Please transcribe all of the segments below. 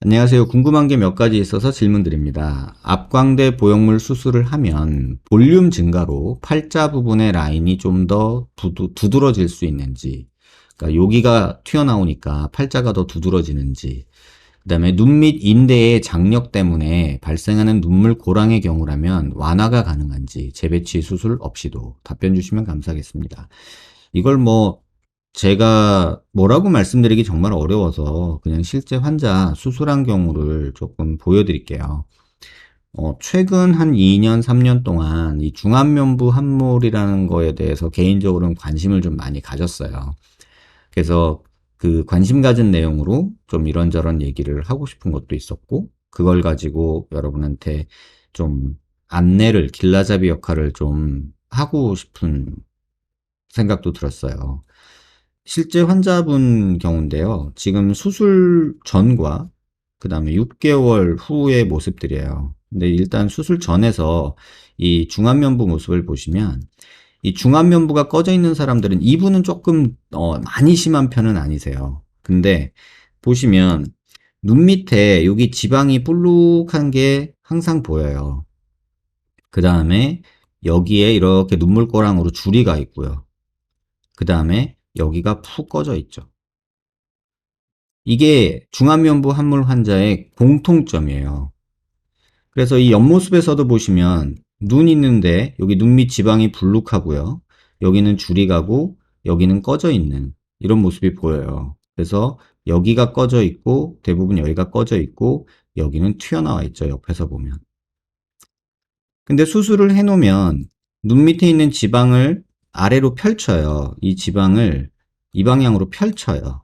안녕하세요. 궁금한 게 몇 가지 있어서 질문 드립니다. 앞광대 보형물 수술을 하면 볼륨 증가로 팔자 부분의 라인이 좀 더 두드러질 수 있는지, 그러니까 여기가 튀어나오니까 팔자가 더 두드러지는지, 그 다음에 눈 밑 인대의 장력 때문에 발생하는 눈물 고랑의 경우라면 완화가 가능한지, 재배치 수술 없이도 답변 주시면 감사하겠습니다. 이걸 제가 뭐라고 말씀드리기 정말 어려워서 그냥 실제 환자 수술한 경우를 조금 보여드릴게요. 최근 한 2년, 3년 동안 이 중안면부 함몰이라는 거에 대해서 개인적으로는 관심을 좀 많이 가졌어요. 그래서 그 관심 가진 내용으로 좀 이런저런 얘기를 하고 싶은 것도 있었고, 그걸 가지고 여러분한테 좀 안내를, 길라잡이 역할을 좀 하고 싶은 생각도 들었어요. 실제 환자분 경우인데요. 지금 수술 전과 그 다음에 6개월 후의 모습들이에요. 근데 일단 수술 전에서 이 중안면부 모습을 보시면 이 중안면부가 꺼져 있는 사람들은 이분은 조금 많이 심한 편은 아니세요. 근데 보시면 눈 밑에 여기 지방이 볼록한 게 항상 보여요. 그 다음에 여기에 이렇게 눈물고랑으로 줄이 가 있고요. 그 다음에 여기가 푹 꺼져 있죠. 이게 중안면부 함몰 환자의 공통점이에요. 그래서 이 옆모습에서도 보시면 눈 있는데 여기 눈 밑 지방이 불룩하고요. 여기는 줄이 가고 여기는 꺼져 있는 이런 모습이 보여요. 그래서 여기가 꺼져 있고 대부분 여기가 꺼져 있고 여기는 튀어나와 있죠. 옆에서 보면. 근데 수술을 해놓으면 눈 밑에 있는 지방을 아래로 펼쳐요. 이 지방을 이 방향으로 펼쳐요.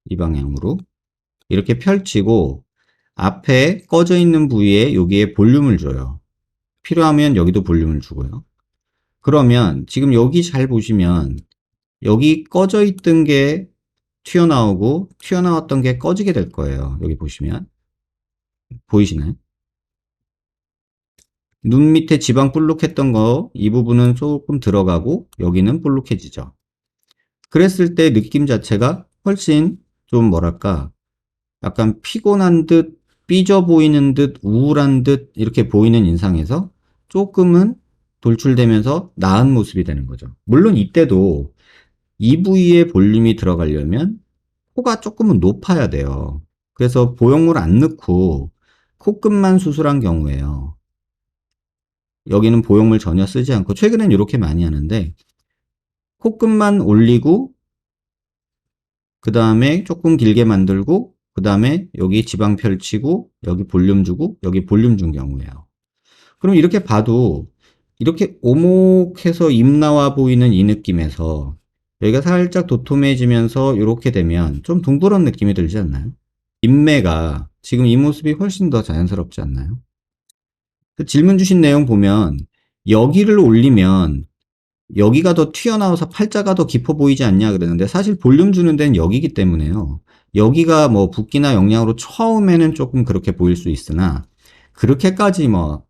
이 방향으로. 이렇게 펼치고 앞에 꺼져 있는 부위에 여기에 볼륨을 줘요. 필요하면 여기도 볼륨을 주고요. 그러면 지금 여기 잘 보시면 여기 꺼져 있던 게 튀어나오고 튀어나왔던 게 꺼지게 될 거예요. 여기 보시면 보이시나요? 눈 밑에 지방 볼록했던 거 이 부분은 조금 들어가고 여기는 볼록해지죠. 그랬을 때 느낌 자체가 훨씬 좀 뭐랄까 약간 피곤한 듯 삐져 보이는 듯 우울한 듯 이렇게 보이는 인상에서 조금은 돌출되면서 나은 모습이 되는 거죠. 물론 이때도 이 부위에 볼륨이 들어가려면 코가 조금은 높아야 돼요. 그래서 보형물 안 넣고 코끝만 수술한 경우에요. 여기는 보형물 전혀 쓰지 않고 최근엔 이렇게 많이 하는데 코끝만 올리고 그 다음에 조금 길게 만들고 그 다음에 여기 지방 펼치고 여기 볼륨 주고 여기 볼륨 준 경우예요. 그럼 이렇게 봐도 이렇게 오목해서 입 나와 보이는 이 느낌에서 여기가 살짝 도톰해지면서 이렇게 되면 좀 둥그런 느낌이 들지 않나요? 인매가 지금 이 모습이 훨씬 더 자연스럽지 않나요? 그 질문 주신 내용 보면 여기를 올리면 여기가 더 튀어나와서 팔자가 더 깊어 보이지 않냐 그러는데 사실 볼륨 주는 데는 여기기 때문에요. 여기가 뭐 붓기나 영양으로 처음에는 조금 그렇게 보일 수 있으나 그렇게까지 막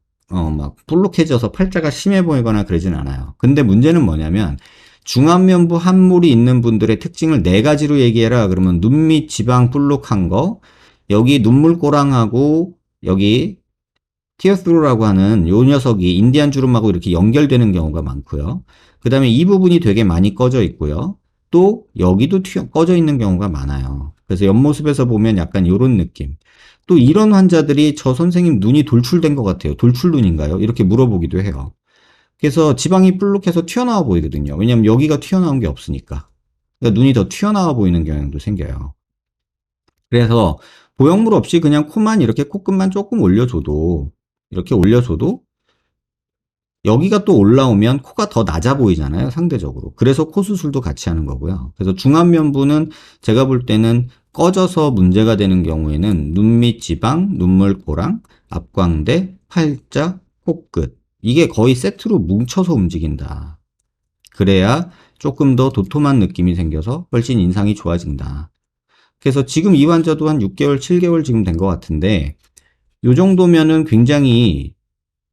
볼록해져서 팔자가 심해 보이거나 그러진 않아요. 근데 문제는 뭐냐면 중안면부 함몰이 있는 분들의 특징을 네 가지로 얘기해라. 그러면 눈 밑 지방 볼록한 거, 여기 눈물꼬랑하고 여기 티어스로라고 하는 요 녀석이 인디안 주름하고 이렇게 연결되는 경우가 많고요. 그 다음에 이 부분이 되게 많이 꺼져 있고요. 또 여기도 꺼져 있는 경우가 많아요. 그래서 옆모습에서 보면 약간 이런 느낌. 또 이런 환자들이 저 선생님 눈이 돌출된 것 같아요. 돌출 눈인가요? 이렇게 물어보기도 해요. 그래서 지방이 볼록해서 튀어나와 보이거든요. 왜냐면 여기가 튀어나온 게 없으니까. 그러니까 눈이 더 튀어나와 보이는 경향도 생겨요. 그래서 보형물 없이 그냥 코만 이렇게 코끝만 조금 올려줘도 이렇게 올려줘도 여기가 또 올라오면 코가 더 낮아 보이잖아요, 상대적으로. 그래서 코 수술도 같이 하는 거고요. 그래서 중안면부는 제가 볼 때는 꺼져서 문제가 되는 경우에는 눈 밑 지방, 눈물고랑, 앞광대, 팔자, 코끝. 이게 거의 세트로 뭉쳐서 움직인다. 그래야 조금 더 도톰한 느낌이 생겨서 훨씬 인상이 좋아진다. 그래서 지금 이 환자도 한 6개월, 7개월 지금 된 것 같은데, 요 정도면은 굉장히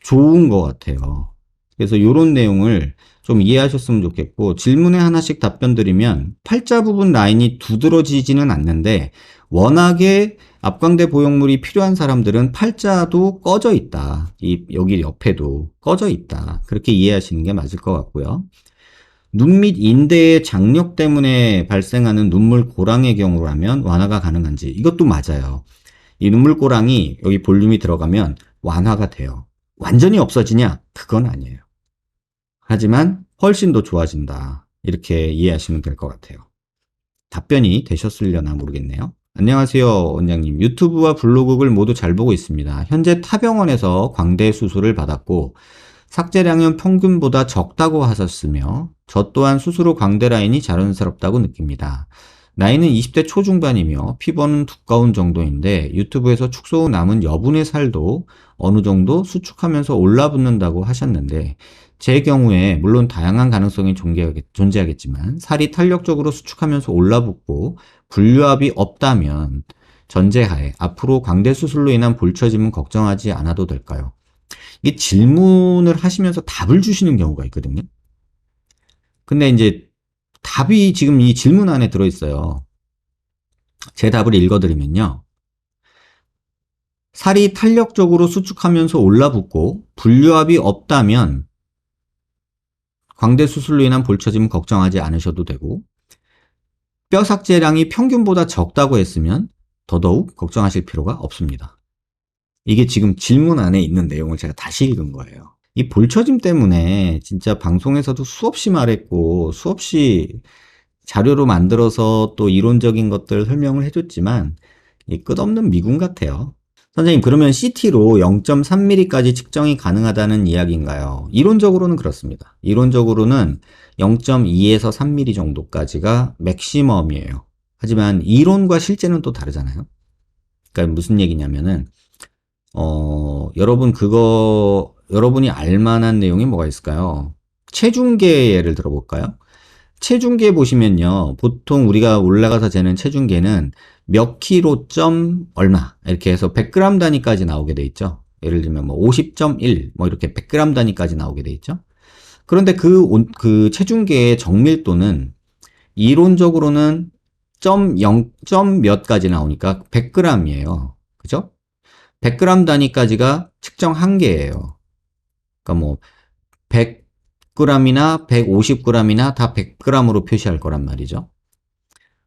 좋은 것 같아요. 그래서 이런 내용을 좀 이해하셨으면 좋겠고, 질문에 하나씩 답변 드리면 팔자 부분 라인이 두드러지지는 않는데 워낙에 앞광대 보형물이 필요한 사람들은 팔자도 꺼져 있다. 여기 옆에도 꺼져 있다. 그렇게 이해하시는 게 맞을 것 같고요. 눈 및 인대의 장력 때문에 발생하는 눈물 고랑의 경우라면 완화가 가능한지, 이것도 맞아요. 이 눈물 고랑이 여기 볼륨이 들어가면 완화가 돼요. 완전히 없어지냐? 그건 아니에요. 하지만 훨씬 더 좋아진다. 이렇게 이해하시면 될 것 같아요. 답변이 되셨으려나 모르겠네요. 안녕하세요, 원장님. 유튜브와 블로그를 모두 잘 보고 있습니다. 현재 타병원에서 광대 수술을 받았고 삭제량은 평균보다 적다고 하셨으며 저 또한 수술 후 광대 라인이 자연스럽다고 느낍니다. 나이는 20대 초중반이며 피부는 두꺼운 정도인데 유튜브에서 축소 후 남은 여분의 살도 어느 정도 수축하면서 올라붙는다고 하셨는데 제 경우에 물론 다양한 가능성이 존재하겠지만 살이 탄력적으로 수축하면서 올라붙고 분류압이 없다면 전제하에 앞으로 광대 수술로 인한 볼처짐은 걱정하지 않아도 될까요? 이게 질문을 하시면서 답을 주시는 경우가 있거든요. 근데 이제 답이 지금 이 질문 안에 들어있어요. 제 답을 읽어드리면요. 살이 탄력적으로 수축하면서 올라붙고 분류압이 없다면 광대 수술로 인한 볼처짐은 걱정하지 않으셔도 되고 뼈 삭제량이 평균보다 적다고 했으면 더더욱 걱정하실 필요가 없습니다. 이게 지금 질문 안에 있는 내용을 제가 다시 읽은 거예요. 이 볼처짐 때문에 진짜 방송에서도 수없이 말했고 수없이 자료로 만들어서 또 이론적인 것들 설명을 해줬지만 끝없는 미군 같아요. 선생님, 그러면 CT로 0.3mm까지 측정이 가능하다는 이야기인가요? 이론적으로는 그렇습니다. 이론적으로는 0.2에서 3mm 정도까지가 맥시멈이에요. 하지만 이론과 실제는 또 다르잖아요. 그러니까 무슨 얘기냐면은 여러분이 알만한 내용이 뭐가 있을까요? 체중계 예를 들어볼까요? 체중계 보시면요. 보통 우리가 올라가서 재는 체중계는 몇 킬로 점 얼마 이렇게 해서 100g 단위까지 나오게 돼 있죠. 예를 들면 뭐 50.1 뭐 이렇게 100g 단위까지 나오게 돼 있죠. 그런데 그 체중계의 정밀도는 이론적으로는 점 0. 몇 가지 나오니까 100g이에요. 그죠? 100g 단위까지가 측정 한계예요. 그러니까 뭐 100g이나 150g이나 다 100g으로 표시할 거란 말이죠.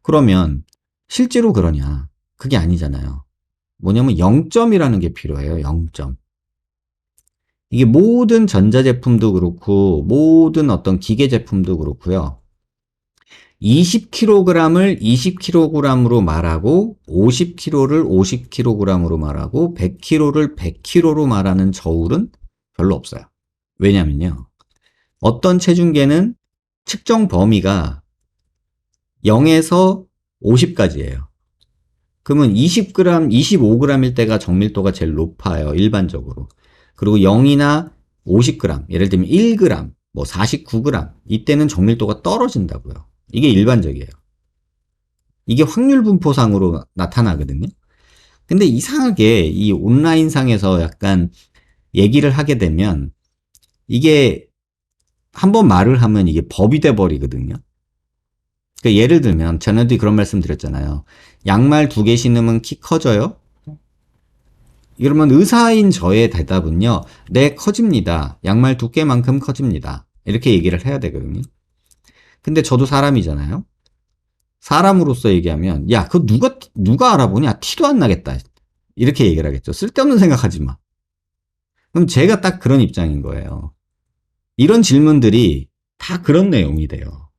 그러면 실제로 그러냐? 그게 아니잖아요. 뭐냐면 0점이라는 게 필요해요. 0점. 이게 모든 전자제품도 그렇고 모든 어떤 기계 제품도 그렇고요. 20kg을 20kg으로 말하고 50kg를 50kg으로 말하고 100kg를 100kg로 말하는 저울은 별로 없어요. 왜냐면요. 어떤 체중계는 측정 범위가 0에서 50까지예요. 그러면 20g, 25g일 때가 정밀도가 제일 높아요. 일반적으로. 그리고 0이나 50g, 예를 들면 1g, 뭐 49g, 이때는 정밀도가 떨어진다고요. 이게 일반적이에요. 이게 확률 분포상으로 나타나거든요. 근데 이상하게 이 온라인상에서 약간 얘기를 하게 되면 이게 한번 말을 하면 이게 법이 돼 버리거든요. 그러니까 예를 들면 전에도 그런 말씀 드렸잖아요. 양말 2개 신으면 키 커져요? 이러면 의사인 저의 대답은요. 네, 커집니다. 양말 2개만큼 커집니다. 이렇게 얘기를 해야 되거든요. 근데 저도 사람이잖아요. 사람으로서 얘기하면 야, 그거 누가 알아보냐? 티도 안 나겠다. 이렇게 얘기를 하겠죠. 쓸데없는 생각하지 마. 그럼 제가 딱 그런 입장인 거예요. 이런 질문들이 다 그런 내용이 돼요.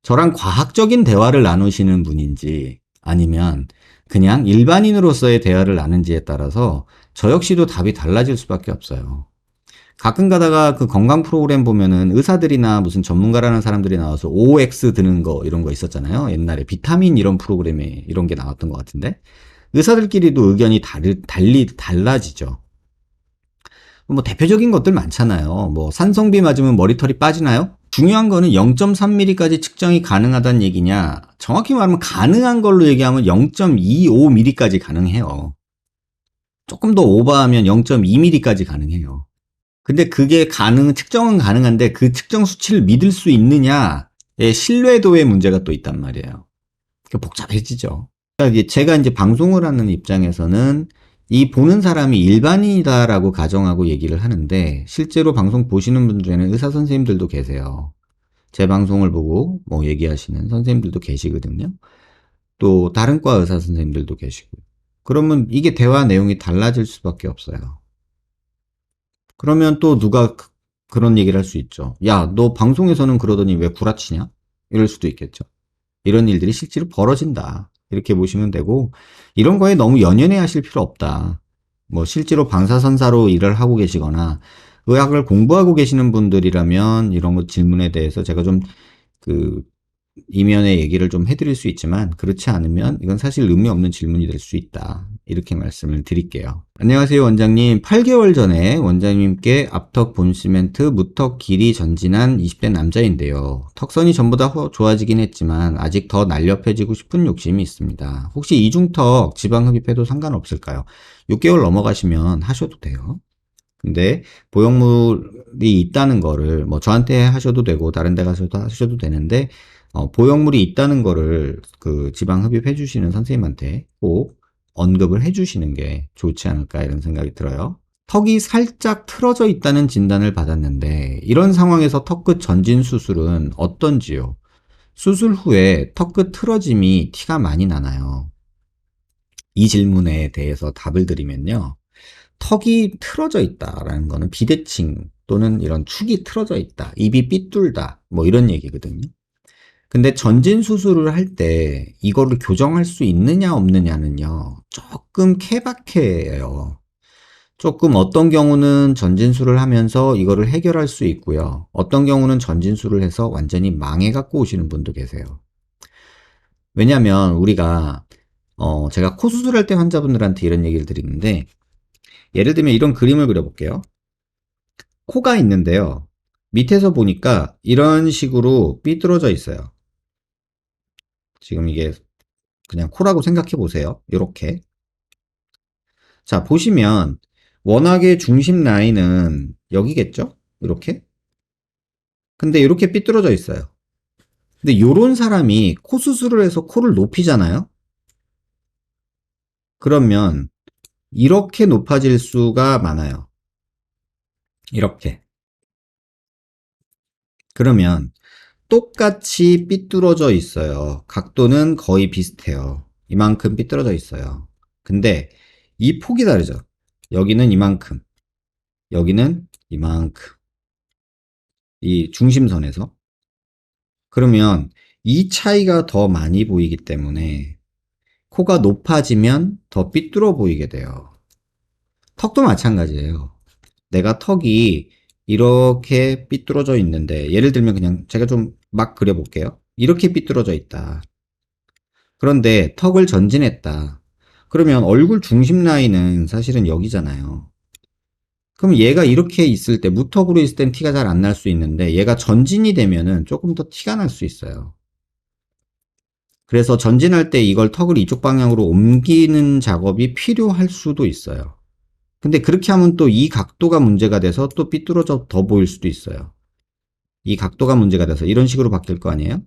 저랑 과학적인 대화를 나누시는 분인지 아니면 그냥 일반인으로서의 대화를 나눈지에 따라서 저 역시도 답이 달라질 수밖에 없어요. 가끔 가다가 그 건강 프로그램 보면은 의사들이나 무슨 전문가라는 사람들이 나와서 OX 드는 거 이런 거 있었잖아요. 옛날에 비타민 이런 프로그램에 이런 게 나왔던 것 같은데 의사들끼리도 의견이 달라지죠. 뭐 대표적인 것들 많잖아요. 뭐 산성비 맞으면 머리털이 빠지나요? 중요한 거는 0.3mm까지 측정이 가능하다는 얘기냐. 정확히 말하면 가능한 걸로 얘기하면 0.25mm까지 가능해요. 조금 더 오버하면 0.2mm까지 가능해요. 근데 그게 측정은 가능한데 그 측정 수치를 믿을 수 있느냐의 신뢰도의 문제가 또 있단 말이에요. 복잡해지죠. 그러니까 제가 이제 방송을 하는 입장에서는 이 보는 사람이 일반인이다라고 가정하고 얘기를 하는데, 실제로 방송 보시는 분 중에는 의사 선생님들도 계세요. 제 방송을 보고 뭐 얘기하시는 선생님들도 계시거든요. 또 다른 과 의사 선생님들도 계시고. 그러면 이게 대화 내용이 달라질 수밖에 없어요. 그러면 또 누가 그런 얘기를 할 수 있죠. 야, 너 방송에서는 그러더니 왜 구라치냐? 이럴 수도 있겠죠. 이런 일들이 실제로 벌어진다. 이렇게 보시면 되고, 이런 거에 너무 연연해 하실 필요 없다. 뭐 실제로 방사선사로 일을 하고 계시거나 의학을 공부하고 계시는 분들이라면 이런 것 질문에 대해서 제가 좀 그 이면의 얘기를 좀 해드릴 수 있지만, 그렇지 않으면 이건 사실 의미 없는 질문이 될 수 있다. 이렇게 말씀을 드릴게요. 안녕하세요, 원장님. 8개월 전에 원장님께 앞턱 본시멘트, 무턱 길이 전진한 20대 남자인데요. 턱선이 전보다 좋아지긴 했지만 아직 더 날렵해지고 싶은 욕심이 있습니다. 혹시 이중턱 지방 흡입해도 상관없을까요? 6개월 넘어가시면 하셔도 돼요. 근데 보형물이 있다는 거를 뭐 저한테 하셔도 되고 다른 데 가서도 하셔도 되는데, 보형물이 있다는 거를 그 지방 흡입해 주시는 선생님한테 꼭 언급을 해 주시는 게 좋지 않을까 이런 생각이 들어요. 턱이 살짝 틀어져 있다는 진단을 받았는데, 이런 상황에서 턱끝 전진 수술은 어떤지요? 수술 후에 턱끝 틀어짐이 티가 많이 나나요? 이 질문에 대해서 답을 드리면요. 턱이 틀어져 있다라는 거는 비대칭 또는 이런 축이 틀어져 있다, 입이 삐뚤다, 뭐 이런 얘기거든요. 근데 전진 수술을 할 때 이거를 교정할 수 있느냐 없느냐는요, 조금 케바케예요. 조금 어떤 경우는 전진술을 하면서 이거를 해결할 수 있고요. 어떤 경우는 전진술을 해서 완전히 망해 갖고 오시는 분도 계세요. 왜냐면 우리가 제가 코 수술할 때 환자분들한테 이런 얘기를 드리는데, 예를 들면 이런 그림을 그려볼게요. 코가 있는데요. 밑에서 보니까 이런 식으로 삐뚤어져 있어요. 지금 이게 그냥 코라고 생각해 보세요. 이렇게. 자, 보시면 워낙에 중심 라인은 여기겠죠? 이렇게. 근데 이렇게 삐뚤어져 있어요. 근데 요런 사람이 코 수술을 해서 코를 높이잖아요? 그러면 이렇게 높아질 수가 많아요. 이렇게. 그러면 똑같이 삐뚤어져 있어요. 각도는 거의 비슷해요. 이만큼 삐뚤어져 있어요. 근데 이 폭이 다르죠. 여기는 이만큼, 여기는 이만큼. 이 중심선에서. 그러면 이 차이가 더 많이 보이기 때문에 코가 높아지면 더 삐뚤어 보이게 돼요. 턱도 마찬가지예요. 내가 턱이 이렇게 삐뚤어져 있는데, 예를 들면 그냥 제가 좀 막 그려볼게요. 이렇게 삐뚤어져 있다. 그런데 턱을 전진했다. 그러면 얼굴 중심 라인은 사실은 여기잖아요. 그럼 얘가 이렇게 있을 때, 무턱으로 있을 땐 티가 잘 안 날 수 있는데, 얘가 전진이 되면은 조금 더 티가 날 수 있어요. 그래서 전진할 때 이걸 턱을 이쪽 방향으로 옮기는 작업이 필요할 수도 있어요. 근데 그렇게 하면 또 이 각도가 문제가 돼서 또 삐뚤어져 더 보일 수도 있어요. 이 각도가 문제가 돼서 이런 식으로 바뀔 거 아니에요?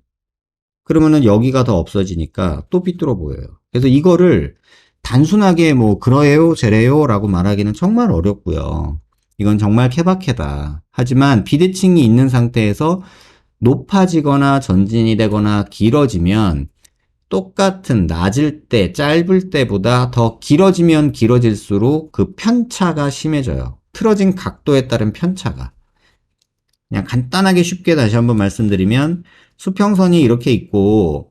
그러면은 여기가 더 없어지니까 또 삐뚤어 보여요. 그래서 이거를 단순하게 뭐 그러해요, 저래요 라고 말하기는 정말 어렵고요. 이건 정말 케바케다. 하지만 비대칭이 있는 상태에서 높아지거나 전진이 되거나 길어지면 똑같은 낮을 때, 짧을 때보다 더 길어지면 길어질수록 그 편차가 심해져요. 틀어진 각도에 따른 편차가. 그냥 간단하게 쉽게 다시 한번 말씀드리면, 수평선이 이렇게 있고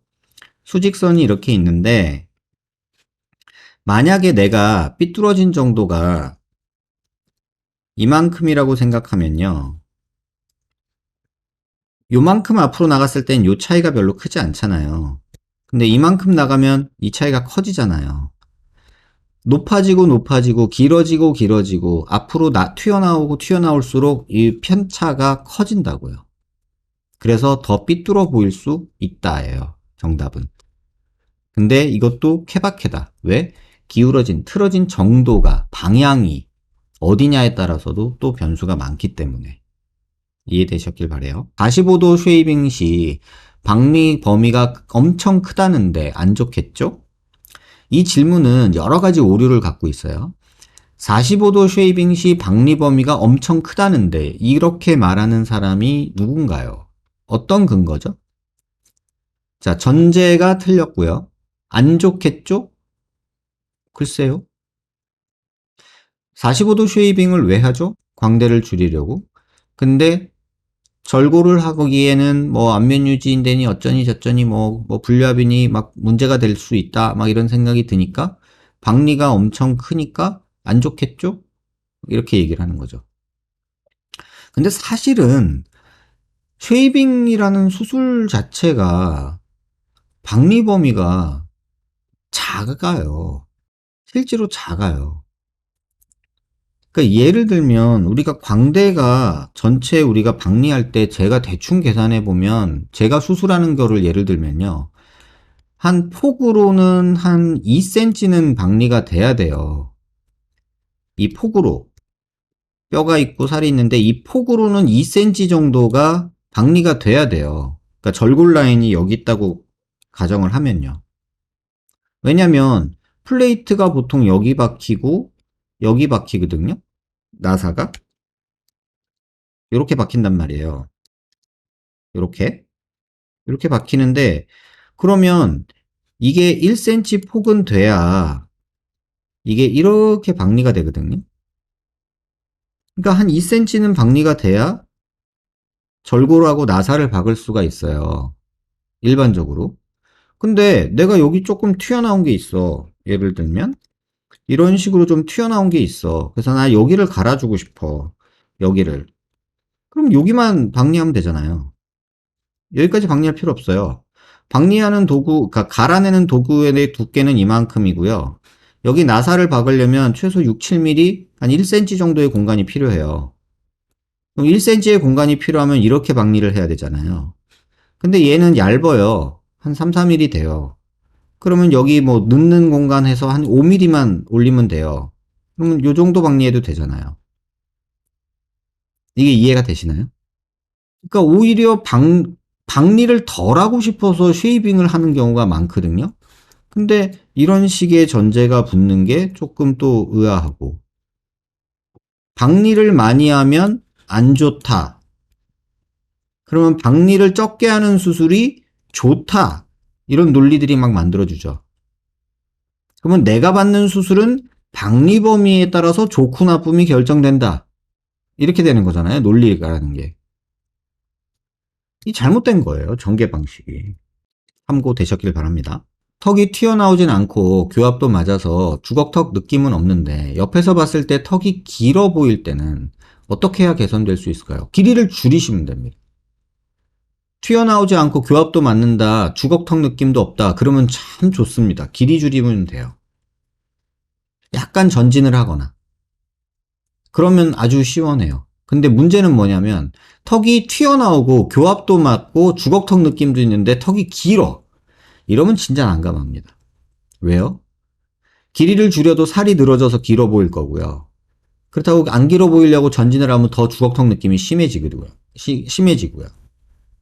수직선이 이렇게 있는데, 만약에 내가 삐뚤어진 정도가 이만큼이라고 생각하면요, 요만큼 앞으로 나갔을 땐 요 차이가 별로 크지 않잖아요. 근데 이만큼 나가면 이 차이가 커지잖아요. 높아지고 높아지고 길어지고 길어지고 앞으로 튀어나오고 튀어나올수록 이 편차가 커진다고요. 그래서 더 삐뚤어 보일 수 있다예요. 정답은. 근데 이것도 케바케다. 왜? 기울어진, 틀어진 정도가, 방향이 어디냐에 따라서도 또 변수가 많기 때문에. 이해되셨길 바래요. 45도 쉐이빙 시 박리 범위가 엄청 크다는데 안 좋겠죠? 이 질문은 여러 가지 오류를 갖고 있어요. 45도 쉐이빙 시 박리 범위가 엄청 크다는데 이렇게 말하는 사람이 누군가요? 어떤 근거죠? 자, 전제가 틀렸고요. 안 좋겠죠? 글쎄요. 45도 쉐이빙을 왜 하죠? 광대를 줄이려고. 근데 절골을 하기에는 뭐 안면 유지인대니 어쩌니 저쩌니 뭐 불합이니 막 문제가 될 수 있다 막 이런 생각이 드니까 박리가 엄청 크니까 안 좋겠죠? 이렇게 얘기를 하는 거죠. 근데 사실은 쉐이빙이라는 수술 자체가 박리 범위가 작아요. 실제로 작아요. 그러니까 예를 들면 우리가 광대가 전체 우리가 박리할 때 제가 대충 계산해 보면 제가 수술하는 거를 예를 들면요. 한 폭으로는 한 2cm는 박리가 돼야 돼요. 이 폭으로 뼈가 있고 살이 있는데 이 폭으로는 2cm 정도가 박리가 돼야 돼요. 그러니까 절골 라인이 여기 있다고 가정을 하면요. 왜냐면 플레이트가 보통 여기 박히고 여기 박히거든요. 나사가 이렇게 박힌단 말이에요. 이렇게 박히는데 그러면 이게 1cm 폭은 돼야 이게 이렇게 박리가 되거든요. 그러니까 한 2cm는 박리가 돼야 절골하고 나사를 박을 수가 있어요. 일반적으로. 근데 내가 여기 조금 튀어나온 게 있어. 예를 들면 이런 식으로 좀 튀어나온 게 있어. 그래서 나 여기를 갈아주고 싶어. 여기를. 그럼 여기만 박리하면 되잖아요. 여기까지 박리할 필요 없어요. 박리하는 도구, 그러니까 갈아내는 도구의 두께는 이만큼이고요. 여기 나사를 박으려면 최소 6, 7mm, 한 1cm 정도의 공간이 필요해요. 그럼 1cm의 공간이 필요하면 이렇게 박리를 해야 되잖아요. 근데 얘는 얇아요. 한 3, 4mm 돼요. 그러면 여기 뭐 넣는 공간 해서 한 5mm만 올리면 돼요. 그러면 요 정도 박리해도 되잖아요. 이게 이해가 되시나요? 그러니까 오히려 박리를 덜 하고 싶어서 쉐이빙을 하는 경우가 많거든요. 근데 이런 식의 전제가 붙는 게 조금 또 의아하고, 박리를 많이 하면 안 좋다. 그러면 박리를 적게 하는 수술이 좋다. 이런 논리들이 막 만들어주죠. 그러면 내가 받는 수술은 박리 범위에 따라서 좋고 나쁨이 결정된다. 이렇게 되는 거잖아요. 논리라는 게. 이 잘못된 거예요. 전개 방식이. 참고되셨길 바랍니다. 턱이 튀어나오진 않고 교합도 맞아서 주걱턱 느낌은 없는데 옆에서 봤을 때 턱이 길어 보일 때는 어떻게 해야 개선될 수 있을까요? 길이를 줄이시면 됩니다. 튀어나오지 않고 교합도 맞는다, 주걱턱 느낌도 없다, 그러면 참 좋습니다. 길이 줄이면 돼요. 약간 전진을 하거나. 그러면 아주 시원해요. 근데 문제는 뭐냐면 턱이 튀어나오고 교합도 맞고 주걱턱 느낌도 있는데 턱이 길어. 이러면 진짜 난감합니다. 왜요? 길이를 줄여도 살이 늘어져서 길어 보일 거고요. 그렇다고 안 길어 보이려고 전진을 하면 더 주걱턱 느낌이 심해지고요. 심해지고요.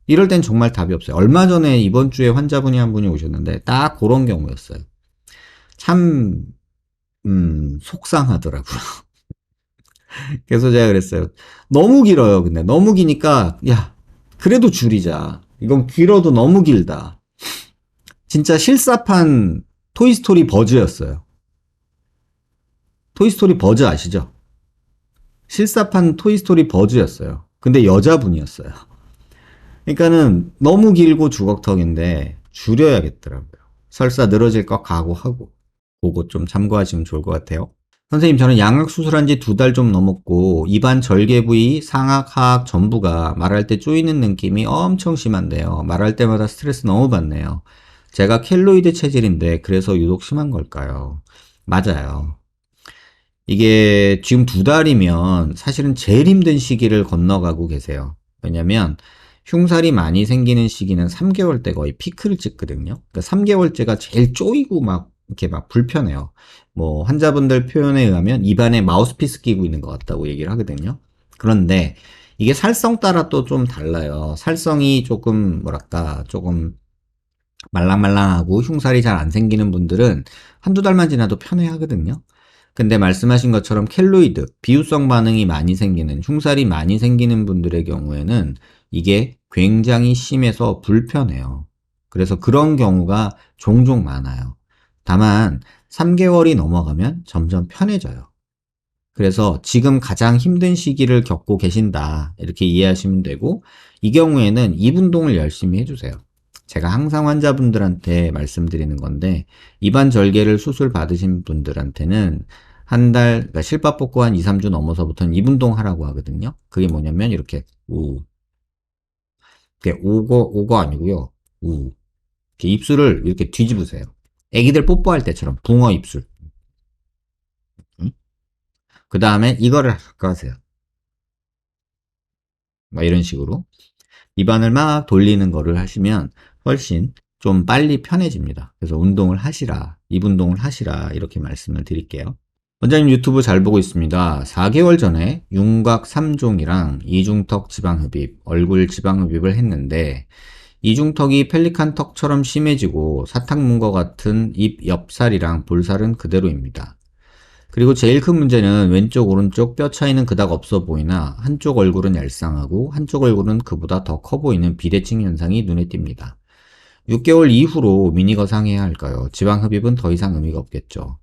이럴 땐 정말 답이 없어요. 얼마 전에 이번 주에 환자분이 한 분이 오셨는데 딱 그런 경우였어요. 참 속상하더라고요. 그래서 제가 그랬어요. 너무 길어요. 근데 너무 기니까 야 그래도 줄이자. 이건 길어도 너무 길다. 진짜 실사판 토이스토리 버즈였어요. 토이스토리 버즈 아시죠? 실사판 토이스토리 버즈였어요. 근데 여자분이었어요. 그러니까는 너무 길고 주걱턱인데 줄여야겠더라고요. 설사 늘어질 것 각오하고. 그거 좀 참고하시면 좋을 것 같아요. 선생님, 저는 양악 수술한 지 2달 좀 넘었고 입안 절개 부위 상악, 하악 전부가 말할 때 쪼이는 느낌이 엄청 심한데요. 말할 때마다 스트레스 너무 받네요. 제가 켈로이드 체질인데 그래서 유독 심한 걸까요? 맞아요. 이게 지금 2달이면 사실은 제일 힘든 시기를 건너가고 계세요. 왜냐면 흉살이 많이 생기는 시기는 3개월 때 거의 피크를 찍거든요. 그러니까 3개월째가 제일 쪼이고 막 이렇게 막 불편해요. 뭐 환자분들 표현에 의하면 입안에 마우스피스 끼고 있는 것 같다고 얘기를 하거든요. 그런데 이게 살성 따라 또 좀 달라요. 살성이 조금 뭐랄까 조금 말랑말랑하고 흉살이 잘 안 생기는 분들은 한두 달만 지나도 편해하거든요. 근데 말씀하신 것처럼 켈로이드, 비유성 반응이 많이 생기는, 흉살이 많이 생기는 분들의 경우에는 이게 굉장히 심해서 불편해요. 그래서 그런 경우가 종종 많아요. 다만 3개월이 넘어가면 점점 편해져요. 그래서 지금 가장 힘든 시기를 겪고 계신다. 이렇게 이해하시면 되고, 이 경우에는 입 운동을 열심히 해주세요. 제가 항상 환자분들한테 말씀드리는 건데, 입안 절개를 수술 받으신 분들한테는 한 달, 그러니까 실밥 뽑고 한 2, 3주 넘어서부터는 입 운동 하라고 하거든요. 그게 뭐냐면, 이렇게, 이렇게 오거 아니고요. 이렇게 입술을 이렇게 뒤집으세요. 애기들 뽀뽀할 때처럼, 붕어 입술. 그 다음에 이거를 하세요. 막 이런 식으로. 입안을 막 돌리는 거를 하시면 훨씬 좀 빨리 편해집니다. 그래서 운동을 하시라, 입 운동을 하시라 이렇게 말씀을 드릴게요. 원장님 유튜브 잘 보고 있습니다. 4개월 전에 윤곽 3종이랑 이중턱 지방흡입, 얼굴 지방흡입을 했는데 이중턱이 펠리칸 턱처럼 심해지고 사탕 문 것 같은 입 옆살이랑 볼살은 그대로입니다. 그리고 제일 큰 문제는 왼쪽 오른쪽 뼈 차이는 그닥 없어 보이나 한쪽 얼굴은 얄쌍하고 한쪽 얼굴은 그보다 더 커 보이는 비대칭 현상이 눈에 띕니다. 6개월 이후로 미니거상해야 할까요? 지방흡입은 더 이상 의미가 없겠죠.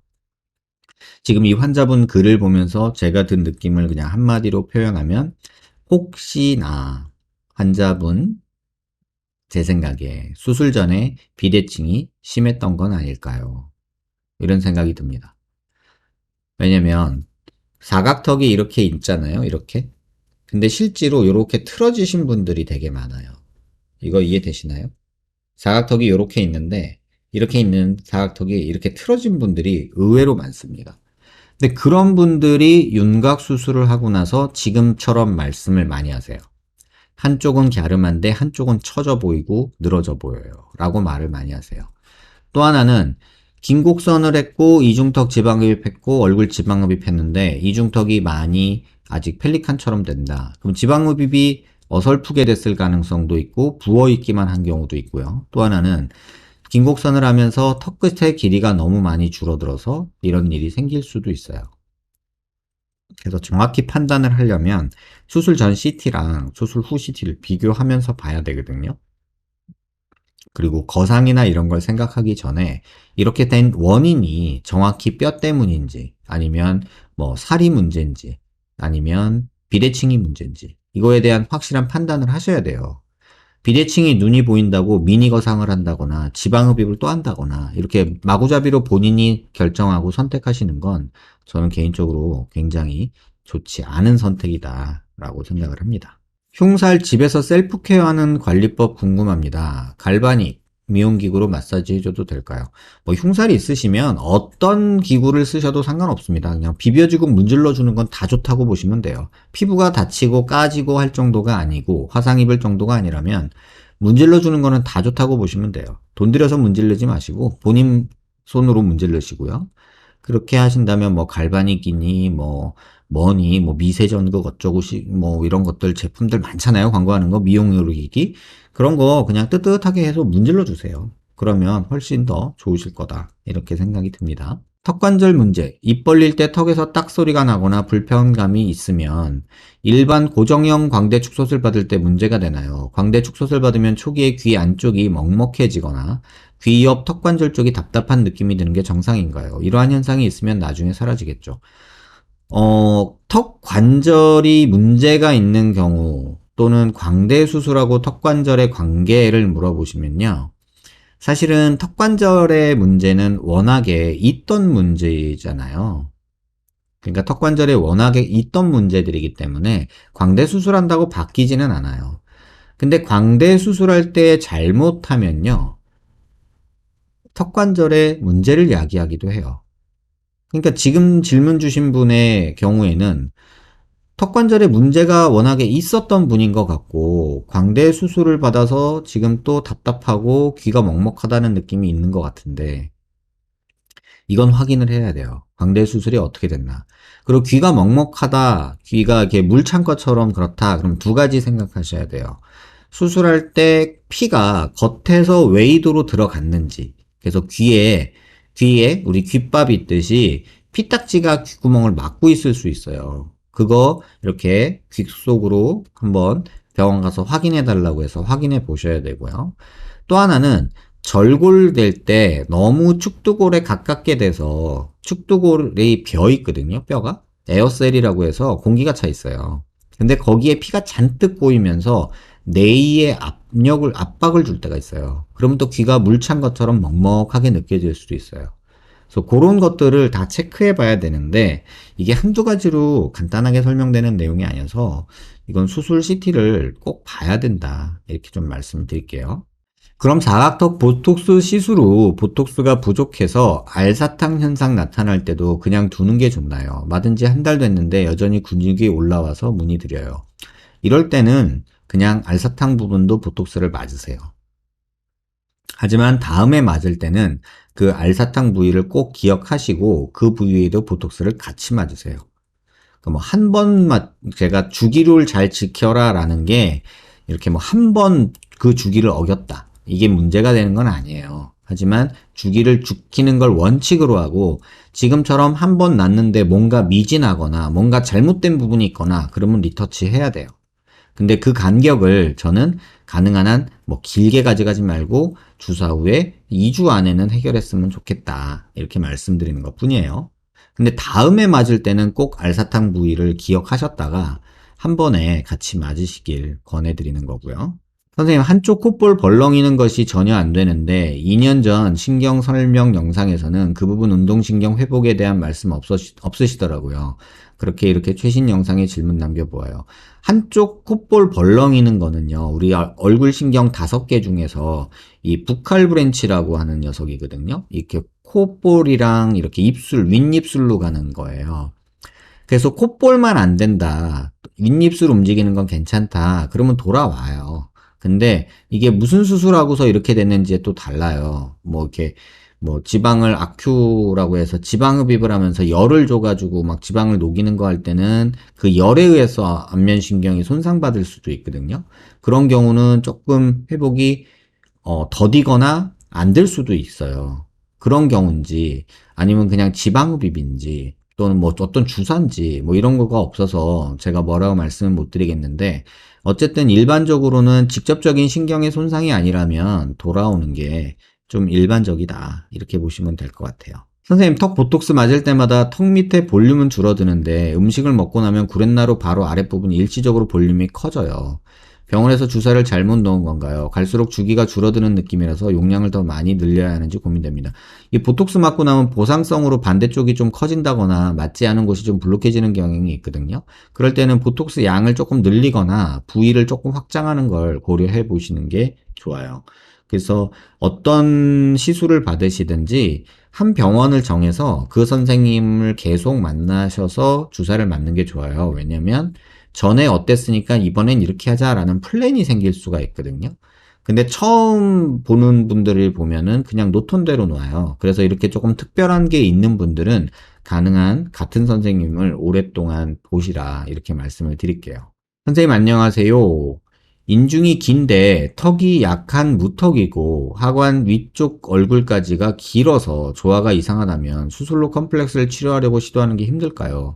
지금 이 환자분 글을 보면서 제가 든 느낌을 그냥 한마디로 표현하면 혹시나 환자분 제 생각에 수술 전에 비대칭이 심했던 건 아닐까요? 이런 생각이 듭니다. 왜냐면 사각턱이 이렇게 있잖아요. 이렇게. 근데 실제로 이렇게 틀어지신 분들이 되게 많아요. 이거 이해되시나요? 사각턱이 이렇게 있는데 이렇게 있는 사각턱이 이렇게 틀어진 분들이 의외로 많습니다. 근데 그런 분들이 윤곽 수술을 하고 나서 지금처럼 말씀을 많이 하세요. 한쪽은 갸름한데 한쪽은 처져 보이고 늘어져 보여요. 라고 말을 많이 하세요. 또 하나는 긴 곡선을 했고 이중턱 지방흡입했고 얼굴 지방흡입했는데 이중턱이 많이 아직 펠리칸처럼 된다. 그럼 지방흡입이 어설프게 됐을 가능성도 있고 부어있기만 한 경우도 있고요. 또 하나는 긴 곡선을 하면서 턱 끝의 길이가 너무 많이 줄어들어서 이런 일이 생길 수도 있어요. 그래서 정확히 판단을 하려면 수술 전 CT랑 수술 후 CT를 비교하면서 봐야 되거든요. 그리고 거상이나 이런 걸 생각하기 전에 이렇게 된 원인이 정확히 뼈 때문인지 아니면 뭐 살이 문제인지 아니면 비대칭이 문제인지 이거에 대한 확실한 판단을 하셔야 돼요. 비대칭이 눈이 보인다고 미니 거상을 한다거나 지방흡입을 또 한다거나 이렇게 마구잡이로 본인이 결정하고 선택하시는 건 저는 개인적으로 굉장히 좋지 않은 선택이다라고 생각을 합니다. 흉살 집에서 셀프 케어하는 관리법 궁금합니다. 갈바닉, 미용기구로 마사지 해줘도 될까요? 뭐 흉살이 있으시면 어떤 기구를 쓰셔도 상관없습니다. 그냥 비벼주고 문질러주는 건 다 좋다고 보시면 돼요. 피부가 다치고 까지고 할 정도가 아니고 화상 입을 정도가 아니라면 문질러주는 거는 다 좋다고 보시면 돼요. 돈 들여서 문질르지 마시고 본인 손으로 문질르시고요. 그렇게 하신다면 뭐 갈바닉이니 뭐 뭐니 뭐 미세전극 어쩌고 뭐 이런 것들 제품들 많잖아요. 광고하는 거 미용 요리기 그런 거 그냥 뜨뜻하게 해서 문질러 주세요. 그러면 훨씬 더 좋으실 거다. 이렇게 생각이 듭니다. 턱관절 문제. 입 벌릴 때 턱에서 딱 소리가 나거나 불편감이 있으면 일반 고정형 광대 축소술 받을 때 문제가 되나요? 광대 축소술 받으면 초기에 귀 안쪽이 먹먹해지거나 귀 옆 턱관절 쪽이 답답한 느낌이 드는 게 정상인가요? 이러한 현상이 있으면 나중에 사라지겠죠. 턱 관절이 문제가 있는 경우 또는 광대 수술하고 턱 관절의 관계를 물어보시면요. 사실은 턱 관절의 문제는 워낙에 있던 문제잖아요. 그러니까 턱 관절에 워낙에 있던 문제들이기 때문에 광대 수술한다고 바뀌지는 않아요. 근데 광대 수술할 때 잘못하면요. 턱 관절에 문제를 야기하기도 해요. 그러니까 지금 질문 주신 분의 경우에는 턱관절에 문제가 워낙에 있었던 분인 것 같고 광대 수술을 받아서 지금 또 답답하고 귀가 먹먹하다는 느낌이 있는 것 같은데 이건 확인을 해야 돼요. 광대 수술이 어떻게 됐나. 그리고 귀가 먹먹하다, 귀가 이렇게 물 찬 것처럼 그렇다. 그럼 두 가지 생각하셔야 돼요. 수술할 때 피가 겉에서 외이도로 들어갔는지, 그래서 귀에 우리 귓밥이 있듯이 피딱지가 귓구멍을 막고 있을 수 있어요. 그거 이렇게 귀 속으로 한번 병원 가서 확인해 달라고 해서 확인해 보셔야 되고요. 또 하나는 절골될 때 너무 축두골에 가깝게 돼서 축두골이 비어 있거든요, 뼈가. 에어셀이라고 해서 공기가 차 있어요. 근데 거기에 피가 잔뜩 고이면서 뇌에 압박을 줄 때가 있어요. 그러면 또 귀가 물 찬 것처럼 먹먹하게 느껴질 수도 있어요. 그래서 그런 것들을 다 체크해 봐야 되는데, 이게 한두 가지로 간단하게 설명되는 내용이 아니어서 이건 수술 CT를 꼭 봐야 된다, 이렇게 좀 말씀드릴게요. 그럼 사각턱 보톡스 시술 후 보톡스가 부족해서 알사탕 현상 나타날 때도 그냥 두는 게 좋나요? 맞은 지 한 달 됐는데 여전히 근육이 올라와서 문의드려요. 이럴 때는 그냥 알사탕 부분도 보톡스를 맞으세요. 하지만 다음에 맞을 때는 그 알사탕 부위를 꼭 기억하시고 그 부위에도 보톡스를 같이 맞으세요. 뭐 한 번 제가 주기를 잘 지켜라 라는 게 이렇게 뭐 한 번 그 주기를 어겼다, 이게 문제가 되는 건 아니에요. 하지만 주기를 지키는 걸 원칙으로 하고, 지금처럼 한 번 났는데 뭔가 미진하거나 뭔가 잘못된 부분이 있거나 그러면 리터치 해야 돼요. 근데 그 간격을 저는 가능한 한 뭐 길게 가져가지 말고 주사 후에 2주 안에는 해결했으면 좋겠다, 이렇게 말씀드리는 것 뿐이에요. 근데 다음에 맞을 때는 꼭 알사탕 부위를 기억하셨다가 한 번에 같이 맞으시길 권해드리는 거고요. 선생님, 한쪽 콧볼 벌렁이는 것이 전혀 안 되는데 2년 전 신경 설명 영상에서는 그 부분 운동신경 회복에 대한 말씀 없으시더라고요. 그렇게 이렇게 최신 영상에 질문 남겨보아요. 한쪽 콧볼 벌렁이는 거는요, 우리 얼굴 신경 5개 중에서 이 부칼 브랜치라고 하는 녀석이거든요. 이렇게 콧볼이랑 이렇게 입술, 윗입술로 가는 거예요. 그래서 콧볼만 안 된다, 윗입술 움직이는 건 괜찮다, 그러면 돌아와요. 근데 이게 무슨 수술하고서 이렇게 됐는지에 또 달라요. 뭐 이렇게 뭐 지방을 악큐라고 해서 지방흡입을 하면서 열을 줘가지고 막 지방을 녹이는 거 할 때는 그 열에 의해서 안면신경이 손상받을 수도 있거든요. 그런 경우는 조금 회복이 더디거나 안 될 수도 있어요. 그런 경우인지, 아니면 그냥 지방흡입인지, 또는 뭐 어떤 주사인지, 뭐 이런 거가 없어서 제가 뭐라고 말씀은 못 드리겠는데, 어쨌든 일반적으로는 직접적인 신경의 손상이 아니라면 돌아오는 게 좀 일반적이다, 이렇게 보시면 될 것 같아요. 선생님, 턱 보톡스 맞을 때마다 턱 밑에 볼륨은 줄어드는데 음식을 먹고 나면 구렛나루 바로 아랫부분이 일시적으로 볼륨이 커져요. 병원에서 주사를 잘못 넣은 건가요? 갈수록 주기가 줄어드는 느낌이라서 용량을 더 많이 늘려야 하는지 고민됩니다. 이 보톡스 맞고 나면 보상성으로 반대쪽이 좀 커진다거나 맞지 않은 곳이 좀 불룩해지는 경향이 있거든요. 그럴 때는 보톡스 양을 조금 늘리거나 부위를 조금 확장하는 걸 고려해 보시는 게 좋아요. 그래서 어떤 시술을 받으시든지 한 병원을 정해서 그 선생님을 계속 만나셔서 주사를 맞는 게 좋아요. 왜냐면 전에 어땠으니까 이번엔 이렇게 하자라는 플랜이 생길 수가 있거든요. 근데 처음 보는 분들을 보면은 그냥 노턴대로 놔요. 그래서 이렇게 조금 특별한 게 있는 분들은 가능한 같은 선생님을 오랫동안 보시라, 이렇게 말씀을 드릴게요. 선생님 안녕하세요. 인중이 긴데 턱이 약한 무턱이고 하관 위쪽 얼굴까지가 길어서 조화가 이상하다면 수술로 컴플렉스를 치료하려고 시도하는 게 힘들까요?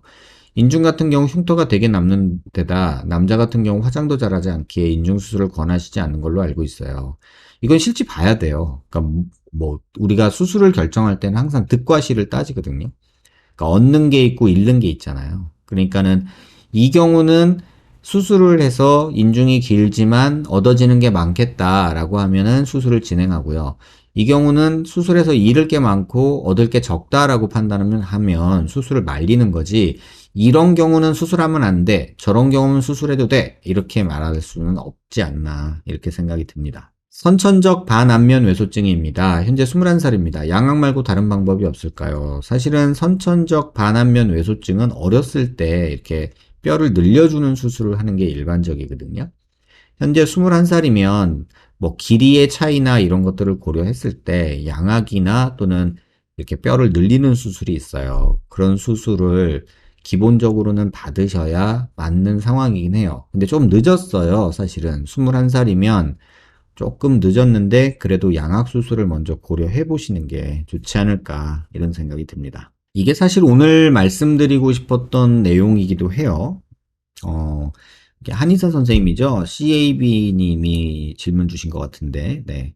인중 같은 경우 흉터가 되게 남는 데다 남자 같은 경우 화장도 잘하지 않기에 인중 수술을 권하시지 않는 걸로 알고 있어요. 이건 실제 봐야 돼요. 그러니까 뭐 우리가 수술을 결정할 때는 항상 득과 실을 따지거든요. 그러니까 얻는 게 있고 잃는 게 있잖아요. 그러니까는 이 경우는 수술을 해서 인중이 길지만 얻어지는 게 많겠다라고 하면은 수술을 진행하고요. 이 경우는 수술해서 잃을 게 많고 얻을 게 적다라고 판단하면 수술을 말리는 거지, 이런 경우는 수술하면 안 돼, 저런 경우는 수술해도 돼, 이렇게 말할 수는 없지 않나, 이렇게 생각이 듭니다. 선천적 반안면 외소증입니다. 현재 21살입니다. 양악 말고 다른 방법이 없을까요? 사실은 선천적 반안면 외소증은 어렸을 때 이렇게 뼈를 늘려주는 수술을 하는 게 일반적이거든요. 현재 21살이면 뭐 길이의 차이나 이런 것들을 고려했을 때 양악이나 또는 이렇게 뼈를 늘리는 수술이 있어요. 그런 수술을 기본적으로는 받으셔야 맞는 상황이긴 해요. 근데 좀 늦었어요, 사실은. 21살이면 조금 늦었는데 그래도 양악수술을 먼저 고려해 보시는 게 좋지 않을까 이런 생각이 듭니다. 이게 사실 오늘 말씀드리고 싶었던 내용이기도 해요. 이게 한의사 선생님이죠. CAB님이 질문 주신 것 같은데, 네.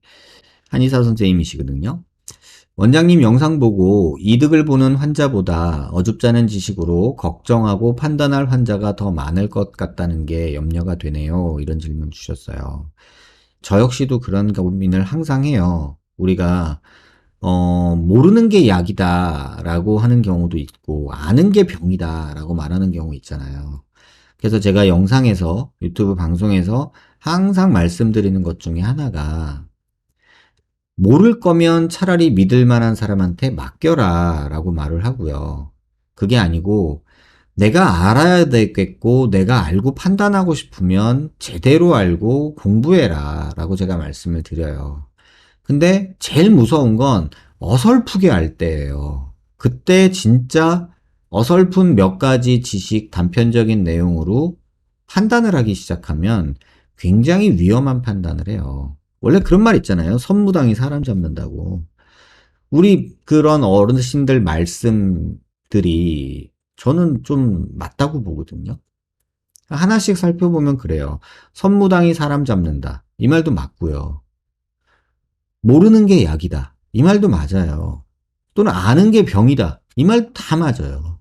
한의사 선생님이시거든요. 원장님 영상 보고 이득을 보는 환자보다 어줍잖은 지식으로 걱정하고 판단할 환자가 더 많을 것 같다는 게 염려가 되네요. 이런 질문 주셨어요. 저 역시도 그런 고민을 항상 해요. 우리가 모르는 게 약이다라고 하는 경우도 있고 아는 게 병이다라고 말하는 경우 있잖아요. 그래서 제가 영상에서 유튜브 방송에서 항상 말씀드리는 것 중에 하나가 모를 거면 차라리 믿을 만한 사람한테 맡겨라 라고 말을 하고요. 그게 아니고 내가 알아야 되겠고 내가 알고 판단하고 싶으면 제대로 알고 공부해라 라고 제가 말씀을 드려요. 근데 제일 무서운 건 어설프게 알 때예요. 그때 진짜 어설픈 몇 가지 지식, 단편적인 내용으로 판단을 하기 시작하면 굉장히 위험한 판단을 해요. 원래 그런 말 있잖아요. 선무당이 사람 잡는다고. 우리 그런 어르신들 말씀들이 저는 좀 맞다고 보거든요. 하나씩 살펴보면 그래요. 선무당이 사람 잡는다. 이 말도 맞고요. 모르는 게 약이다. 이 말도 맞아요. 또는 아는 게 병이다. 이 말 다 맞아요.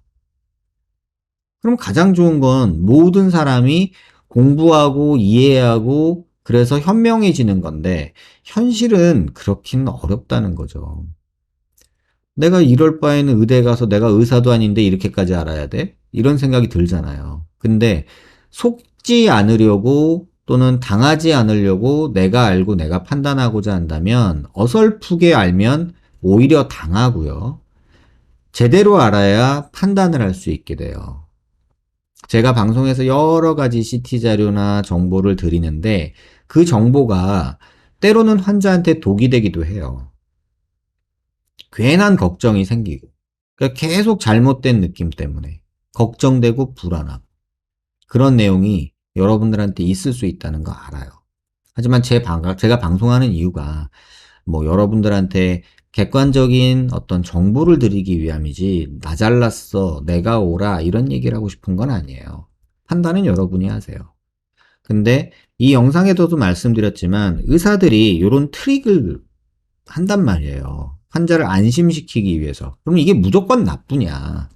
그럼 가장 좋은 건 모든 사람이 공부하고 이해하고 그래서 현명해지는 건데 현실은 그렇긴 어렵다는 거죠. 내가 이럴 바에는 의대 가서 내가 의사도 아닌데 이렇게까지 알아야 돼? 이런 생각이 들잖아요. 근데 속지 않으려고 또는 당하지 않으려고 내가 알고 내가 판단하고자 한다면 어설프게 알면 오히려 당하고요. 제대로 알아야 판단을 할 수 있게 돼요. 제가 방송에서 여러 가지 CT 자료나 정보를 드리는데 그 정보가 때로는 환자한테 독이 되기도 해요. 괜한 걱정이 생기고. 그러니까 계속 잘못된 느낌 때문에 걱정되고 불안하고 그런 내용이 여러분들한테 있을 수 있다는 거 알아요. 하지만 제가 방송하는 이유가 뭐 여러분들한테 객관적인 어떤 정보를 드리기 위함이지 나 잘났어 내가 옳아 이런 얘기를 하고 싶은 건 아니에요. 판단은 여러분이 하세요. 근데 이 영상에서도 말씀드렸지만 의사들이 이런 트릭을 한단 말이에요. 환자를 안심시키기 위해서. 그럼 이게 무조건 나쁘냐?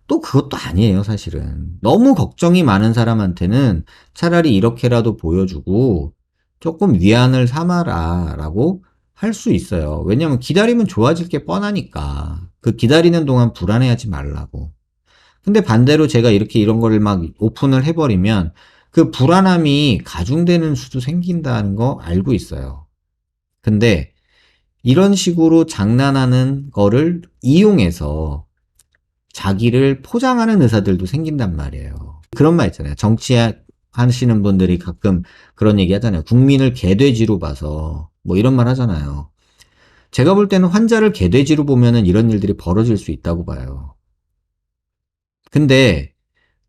또 그것도 아니에요, 사실은. 너무 걱정이 많은 사람한테는 차라리 이렇게라도 보여주고 조금 위안을 삼아라 라고 할 수 있어요. 왜냐면 기다리면 좋아질 게 뻔하니까. 그 기다리는 동안 불안해하지 말라고. 근데 반대로 제가 이렇게 이런 거를 막 오픈을 해버리면 그 불안함이 가중되는 수도 생긴다는 거 알고 있어요. 근데 이런 식으로 장난하는 거를 이용해서 자기를 포장하는 의사들도 생긴단 말이에요. 그런 말 있잖아요. 정치하시는 분들이 가끔 그런 얘기 하잖아요. 국민을 개돼지로 봐서 뭐 이런 말 하잖아요. 제가 볼 때는 환자를 개돼지로 보면은 이런 일들이 벌어질 수 있다고 봐요. 근데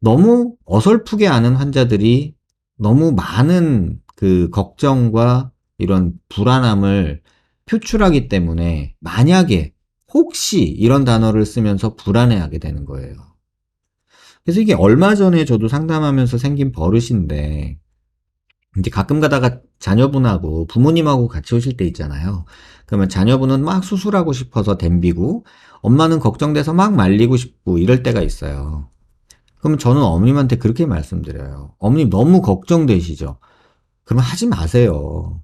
너무 어설프게 아는 환자들이 너무 많은 그 걱정과 이런 불안함을 표출하기 때문에 만약에 혹시 이런 단어를 쓰면서 불안해하게 되는 거예요. 그래서 이게 얼마 전에 저도 상담하면서 생긴 버릇인데 이제 가끔 가다가 자녀분하고 부모님하고 같이 오실 때 있잖아요. 그러면 자녀분은 막 수술하고 싶어서 덤비고 엄마는 걱정돼서 막 말리고 싶고 이럴 때가 있어요. 그럼 저는 어머님한테 그렇게 말씀드려요. 어머님 너무 걱정되시죠? 그러면 하지 마세요.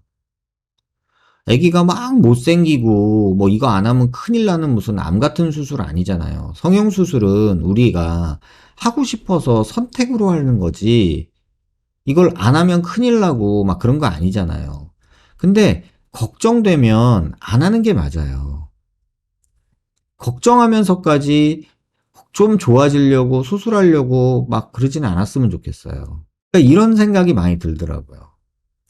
아기가 막 못생기고 뭐 이거 안 하면 큰일 나는 무슨 암 같은 수술 아니잖아요. 성형수술은 우리가 하고 싶어서 선택으로 하는 거지 이걸 안 하면 큰일 나고 막 그런 거 아니잖아요. 근데 걱정되면 안 하는 게 맞아요. 걱정하면서까지 좀 좋아지려고 수술하려고 막 그러진 않았으면 좋겠어요. 그러니까 이런 생각이 많이 들더라고요.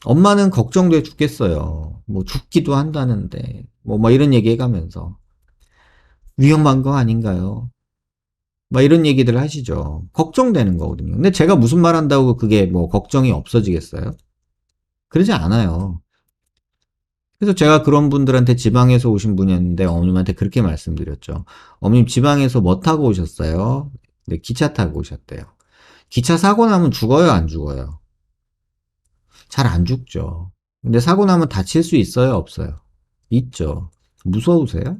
엄마는 걱정돼 죽겠어요. 뭐 죽기도 한다는데 뭐 이런 얘기 해가면서 위험한 거 아닌가요? 막 이런 얘기들을 하시죠. 걱정되는 거거든요. 근데 제가 무슨 말 한다고 그게 뭐 걱정이 없어지겠어요? 그러지 않아요. 그래서 제가 그런 분들한테 지방에서 오신 분이었는데 어머님한테 그렇게 말씀드렸죠. 어머님 지방에서 뭐 타고 오셨어요? 네, 기차 타고 오셨대요. 기차 사고 나면 죽어요, 안 죽어요? 잘 안 죽죠. 근데 사고 나면 다칠 수 있어요, 없어요? 있죠. 무서우세요?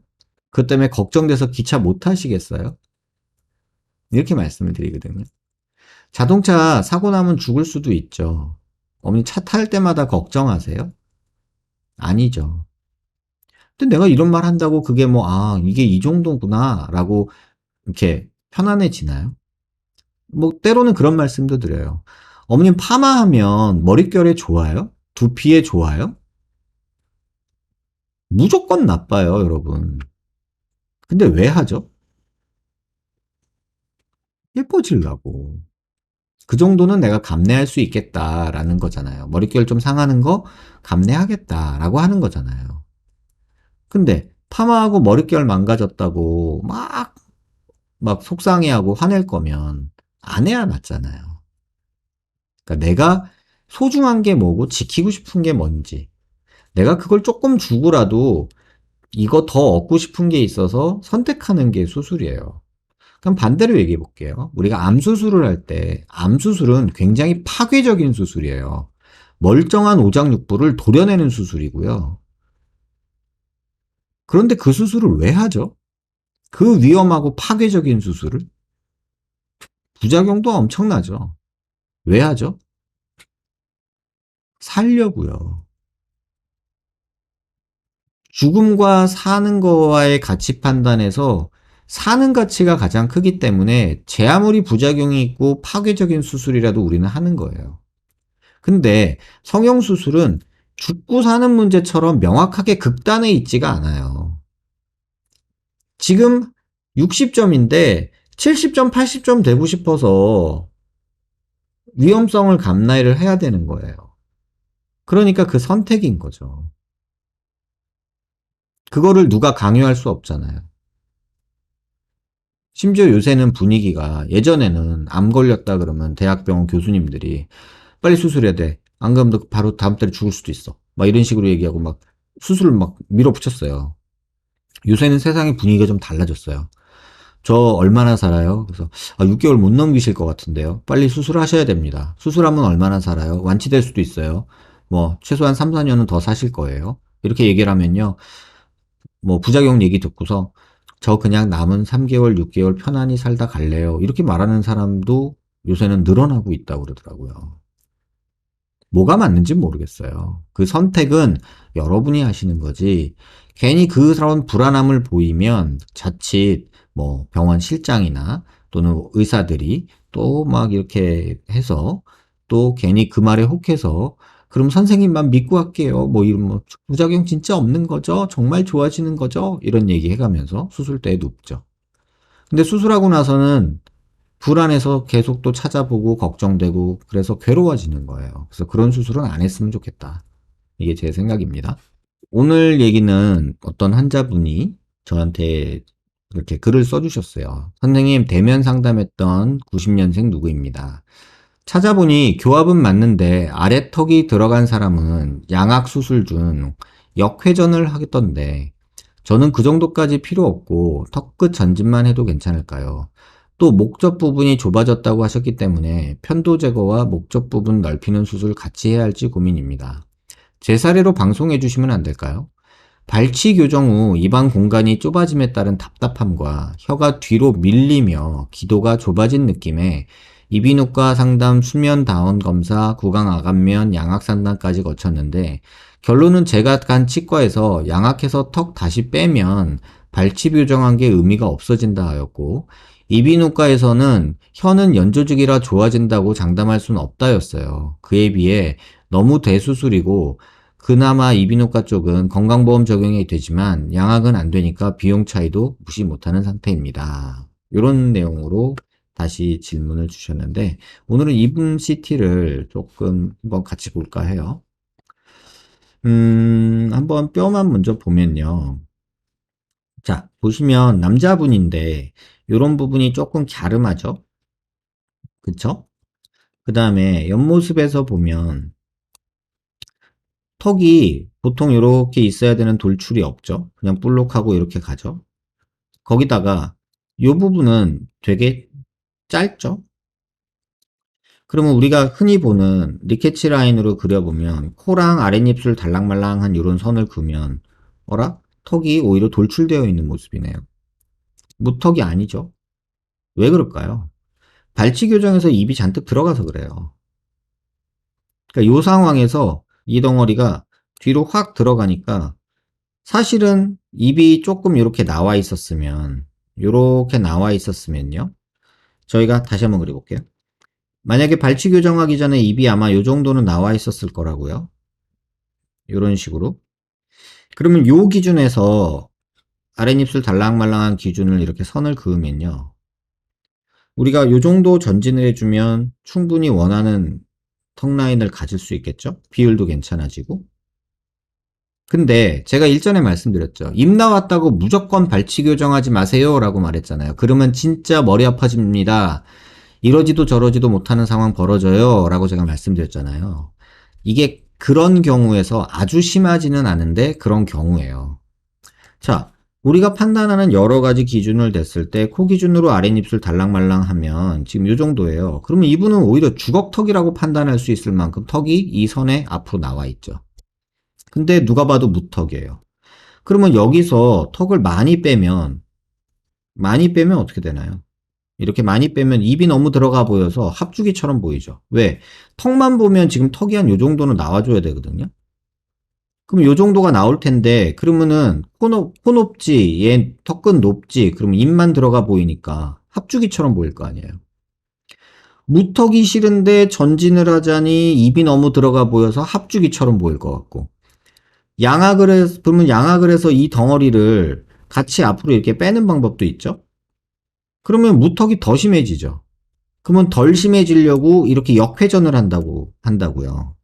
그 때문에 걱정돼서 기차 못 타시겠어요? 이렇게 말씀을 드리거든요. 자동차 사고 나면 죽을 수도 있죠. 어머니 차 탈 때마다 걱정하세요? 아니죠. 근데 내가 이런 말 한다고 그게 뭐, 아, 이게 이 정도구나, 라고 이렇게 편안해지나요? 뭐, 때로는 그런 말씀도 드려요. 어머님 파마하면 머릿결에 좋아요? 두피에 좋아요? 무조건 나빠요, 여러분. 근데 왜 하죠? 예뻐지려고. 그 정도는 내가 감내할 수 있겠다라는 거잖아요. 머릿결 좀 상하는 거 감내하겠다라고 하는 거잖아요. 근데 파마하고 머릿결 망가졌다고 막 속상해하고 화낼 거면 안 해야 맞잖아요. 그러니까 내가 소중한 게 뭐고 지키고 싶은 게 뭔지, 내가 그걸 조금 주고라도 이거 더 얻고 싶은 게 있어서 선택하는 게 수술이에요. 그럼 반대로 얘기해 볼게요. 우리가 암 수술을 할 때, 암 수술은 굉장히 파괴적인 수술이에요. 멀쩡한 오장육부를 도려내는 수술이고요. 그런데 그 수술을 왜 하죠? 그 위험하고 파괴적인 수술을? 부작용도 엄청나죠. 왜 하죠? 살려고요. 죽음과 사는 거와의 가치 판단에서 사는 가치가 가장 크기 때문에 제 아무리 부작용이 있고 파괴적인 수술이라도 우리는 하는 거예요. 근데 성형수술은 죽고 사는 문제처럼 명확하게 극단에 있지가 않아요. 지금 60점인데 70점, 80점 되고 싶어서 위험성을 감내를 해야 되는 거예요. 그러니까 그 선택인 거죠. 그거를 누가 강요할 수 없잖아요. 심지어 요새는 분위기가 예전에는 암 걸렸다 그러면 대학병원 교수님들이 빨리 수술해야 돼. 안 그러면 너 바로 다음 달에 죽을 수도 있어. 막 이런 식으로 얘기하고 막 수술을 막 밀어붙였어요. 요새는 세상의 분위기가 좀 달라졌어요. 저 얼마나 살아요? 그래서 6개월 못 넘기실 것 같은데요. 빨리 수술하셔야 됩니다. 수술하면 얼마나 살아요? 완치될 수도 있어요. 뭐 최소한 3, 4년은 더 사실 거예요. 이렇게 얘기를 하면요. 뭐 부작용 얘기 듣고서 저 그냥 남은 3개월, 6개월 편안히 살다 갈래요. 이렇게 말하는 사람도 요새는 늘어나고 있다고 그러더라고요. 뭐가 맞는지 모르겠어요. 그 선택은 여러분이 하시는 거지. 괜히 그 사람 불안함을 보이면 자칫 뭐 병원 실장이나 또는 의사들이 또 막 이렇게 해서 또 괜히 그 말에 혹해서 그럼 선생님만 믿고 할게요. 뭐 이런 뭐 부작용 진짜 없는 거죠? 정말 좋아지는 거죠? 이런 얘기 해가면서 수술대에 눕죠. 근데 수술하고 나서는 불안해서 계속 또 찾아보고 걱정되고 그래서 괴로워지는 거예요. 그래서 그런 수술은 안 했으면 좋겠다. 이게 제 생각입니다. 오늘 얘기는 어떤 환자분이 저한테 이렇게 글을 써주셨어요. 선생님, 대면 상담했던 90년생 누구입니다. 찾아보니 교합은 맞는데 아래턱이 들어간 사람은 양악 수술 중 역회전을 하겠던데 저는 그 정도까지 필요 없고 턱끝 전진만 해도 괜찮을까요? 또 목젖 부분이 좁아졌다고 하셨기 때문에 편도 제거와 목젖 부분 넓히는 수술 같이 해야 할지 고민입니다. 제 사례로 방송해 주시면 안 될까요? 발치 교정 후 입안 공간이 좁아짐에 따른 답답함과 혀가 뒤로 밀리며 기도가 좁아진 느낌에 이비인후과 상담, 수면 다원 검사, 구강 아간면, 양악 상담까지 거쳤는데 결론은 제가 간 치과에서 양악해서 턱 다시 빼면 발치 교정한 게 의미가 없어진다 하였고 이비인후과에서는 혀는 연조직이라 좋아진다고 장담할 수는 없다였어요. 그에 비해 너무 대수술이고 그나마 이비인후과 쪽은 건강보험 적용이 되지만 양악은 안 되니까 비용 차이도 무시 못하는 상태입니다. 이런 내용으로 다시 질문을 주셨는데 오늘은 이분 CT를 조금 한번 같이 볼까 해요. 한번 뼈만 먼저 보면요. 자, 보시면 남자분인데 요런 부분이 조금 갸름하죠? 그쵸? 그 다음에 옆모습에서 보면 턱이 보통 이렇게 있어야 되는 돌출이 없죠? 그냥 볼록하고 이렇게 가죠? 거기다가 요 부분은 되게 짧죠? 그러면 우리가 흔히 보는 리케치 라인으로 그려보면 코랑 아랫입술 달랑말랑한 이런 선을 그으면 어라? 턱이 오히려 돌출되어 있는 모습이네요. 무턱이 아니죠. 왜 그럴까요? 발치 교정에서 입이 잔뜩 들어가서 그래요. 그러니까 이 상황에서 이 덩어리가 뒤로 확 들어가니까 사실은 입이 조금 이렇게 나와 있었으면 이렇게 나와 있었으면요. 저희가 다시 한번 그려볼게요. 만약에 발치 교정하기 전에 입이 아마 이 정도는 나와 있었을 거라고요. 이런 식으로. 그러면 요 기준에서 아랫입술 달랑말랑한 기준을 이렇게 선을 그으면요. 우리가 요 정도 전진을 해주면 충분히 원하는 턱 라인을 가질 수 있겠죠? 비율도 괜찮아지고. 근데 제가 일전에 말씀드렸죠. 입 나왔다고 무조건 발치 교정하지 마세요 라고 말했잖아요. 그러면 진짜 머리 아파집니다. 이러지도 저러지도 못하는 상황 벌어져요 라고 제가 말씀드렸잖아요. 이게 그런 경우에서 아주 심하지는 않은데 그런 경우예요. 자, 우리가 판단하는 여러 가지 기준을 댔을 때 코 기준으로 아랫입술 달랑말랑 하면 지금 이 정도예요. 그러면 이분은 오히려 주걱턱이라고 판단할 수 있을 만큼 턱이 이 선에 앞으로 나와 있죠. 근데 누가 봐도 무턱이에요. 그러면 여기서 턱을 많이 빼면 어떻게 되나요? 이렇게 많이 빼면 입이 너무 들어가 보여서 합주기처럼 보이죠. 왜? 턱만 보면 지금 턱이 한 요 정도는 나와줘야 되거든요. 그럼 요 정도가 나올 텐데, 그러면은 코 높지, 얘 턱끝 높지, 그러면 입만 들어가 보이니까 합주기처럼 보일 거 아니에요. 무턱이 싫은데 전진을 하자니 입이 너무 들어가 보여서 합주기처럼 보일 것 같고. 그러면 양악을 해서 이 덩어리를 같이 앞으로 이렇게 빼는 방법도 있죠? 그러면 무턱이 더 심해지죠. 그러면 덜 심해지려고 이렇게 역회전을 한다고요.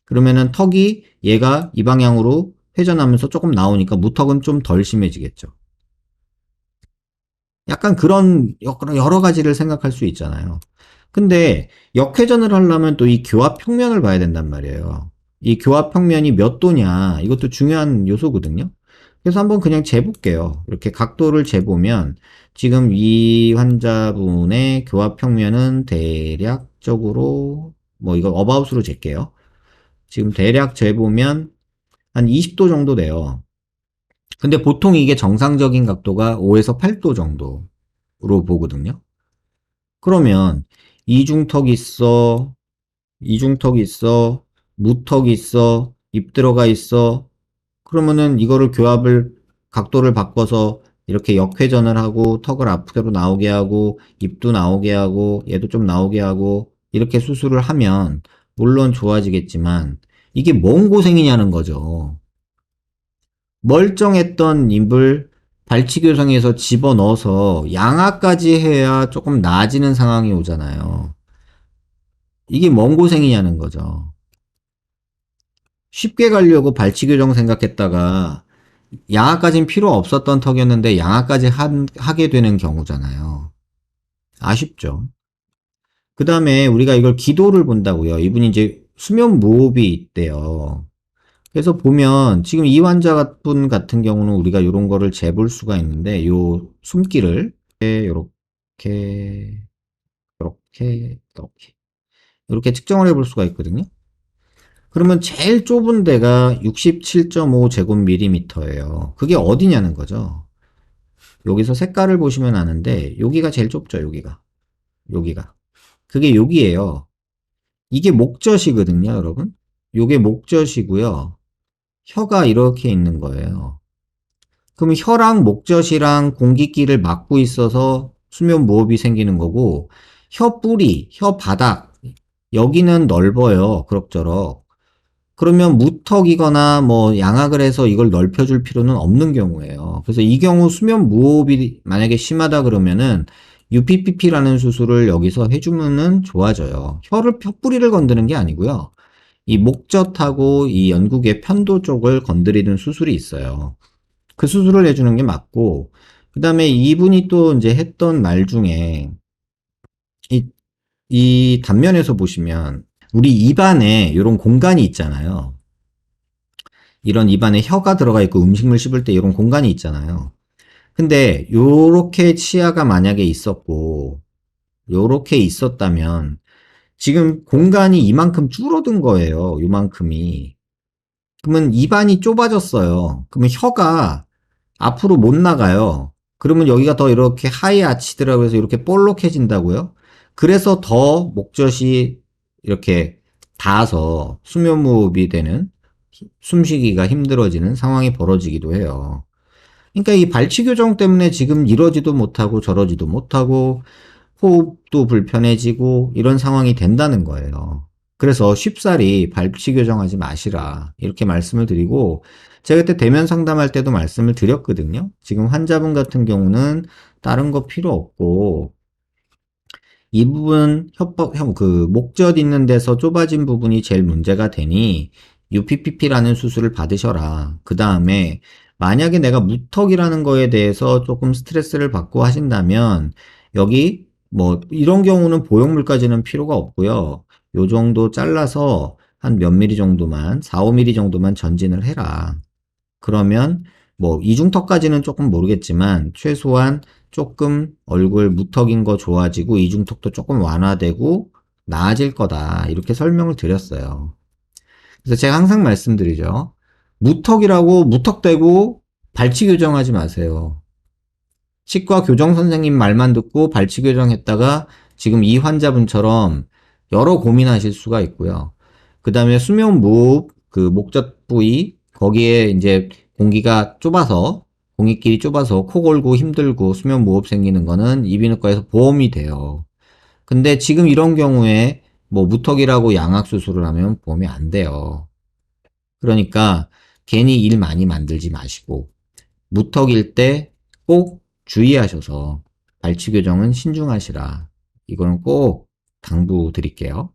그러면은 턱이 얘가 이 방향으로 회전하면서 조금 나오니까 무턱은 좀 덜 심해지겠죠. 약간 그런 여러 가지를 생각할 수 있잖아요. 근데 역회전을 하려면 또 이 교합 평면을 봐야 된단 말이에요. 이 교합 평면이 몇 도냐, 이것도 중요한 요소거든요. 그래서 한번 그냥 재볼게요. 이렇게 각도를 재보면 지금 이 환자분의 교합 평면은 대략적으로 뭐 이거 어바웃으로 잴게요. 지금 대략 재보면 한 20도 정도 돼요. 근데 보통 이게 정상적인 각도가 5에서 8도 정도로 보거든요. 그러면 이중턱 있어, 이중턱 있어, 무턱 있어, 입 들어가 있어. 그러면은 이거를 각도를 바꿔서 이렇게 역회전을 하고 턱을 앞으로 나오게 하고 입도 나오게 하고 얘도 좀 나오게 하고 이렇게 수술을 하면 물론 좋아지겠지만 이게 뭔 고생이냐는 거죠. 멀쩡했던 입을 발치교정에서 집어넣어서 양아까지 해야 조금 나아지는 상황이 오잖아요. 이게 뭔 고생이냐는 거죠. 쉽게 가려고 발치교정 생각했다가 양아까진 필요 없었던 턱이었는데 양아까지 하게 되는 경우잖아요. 아쉽죠. 그 다음에 우리가 이걸 기도를 본다고요. 이분이 이제 수면 무호흡이 있대요. 그래서 보면 지금 이 환자분 같은 경우는 우리가 이런 거를 재볼 수가 있는데 요 숨기를 이렇게 이렇게 측정을 해볼 수가 있거든요. 그러면 제일 좁은 데가 67.5 제곱밀리미터예요. 그게 어디냐는 거죠. 여기서 색깔을 보시면 아는데 여기가 제일 좁죠. 여기가 그게 여기예요. 이게 목젖이거든요, 여러분. 요게 목젖이고요. 혀가 이렇게 있는 거예요. 그럼 혀랑 목젖이랑 공기끼를 막고 있어서 수면 무호흡이 생기는 거고, 혀 뿌리, 혀 바닥, 여기는 넓어요. 그럭저럭. 그러면 무턱이거나 뭐 양악을 해서 이걸 넓혀줄 필요는 없는 경우예요. 그래서 이 경우 수면 무호흡이 만약에 심하다 그러면은 UPPP라는 수술을 여기서 해주면은 좋아져요. 혀 뿌리를 건드는 게 아니고요. 이 목젖하고 이 연구개 편도 쪽을 건드리는 수술이 있어요. 그 수술을 해주는 게 맞고, 그 다음에 이분이 또 이제 했던 말 중에, 이, 이 단면에서 보시면, 우리 입안에 이런 공간이 있잖아요. 이런 입안에 혀가 들어가 있고 음식물 씹을 때 이런 공간이 있잖아요. 근데 요렇게 치아가 만약에 있었고, 요렇게 있었다면, 지금 공간이 이만큼 줄어든 거예요. 요만큼이. 그러면 입안이 좁아졌어요. 그러면 혀가 앞으로 못 나가요. 그러면 여기가 더 이렇게 하이 아치드라고 해서 이렇게 볼록해진다고요. 그래서 더 목젖이 이렇게 닿아서 수면무호흡이 되는, 숨쉬기가 힘들어지는 상황이 벌어지기도 해요. 그러니까 이 발치 교정 때문에 지금 이러지도 못하고 저러지도 못하고 호흡도 불편해지고 이런 상황이 된다는 거예요. 그래서 쉽사리 발치 교정하지 마시라 이렇게 말씀을 드리고, 제가 그때 대면 상담할 때도 말씀을 드렸거든요. 지금 환자분 같은 경우는 다른 거 필요 없고, 이 부분 목젖 있는 데서 좁아진 부분이 제일 문제가 되니 UPPP라는 수술을 받으셔라. 그 다음에 만약에 내가 무턱이라는 거에 대해서 조금 스트레스를 받고 하신다면, 여기 뭐 이런 경우는 보형물까지는 필요가 없고요. 요 정도 잘라서 한 몇 미리 정도만, 4, 5mm 정도만 전진을 해라. 그러면 뭐 이중턱까지는 조금 모르겠지만 최소한 조금 얼굴 무턱인 거 좋아지고 이중턱도 조금 완화되고 나아질 거다. 이렇게 설명을 드렸어요. 그래서 제가 항상 말씀드리죠. 무턱이라고 무턱대고 발치 교정하지 마세요. 치과 교정 선생님 말만 듣고 발치 교정했다가 지금 이 환자분처럼 여러 고민하실 수가 있고요. 그 다음에 수면 무호흡, 그 목젖 부위, 거기에 이제 공기가 좁아서, 공기끼리 좁아서 코 골고 힘들고 수면 무호흡 생기는 거는 이비인후과에서 보험이 돼요. 근데 지금 이런 경우에 뭐 무턱이라고 양악 수술을 하면 보험이 안 돼요. 그러니까 괜히 일 많이 만들지 마시고, 무턱일 때 꼭 주의하셔서 발치 교정은 신중하시라. 이거는 꼭 당부 드릴게요.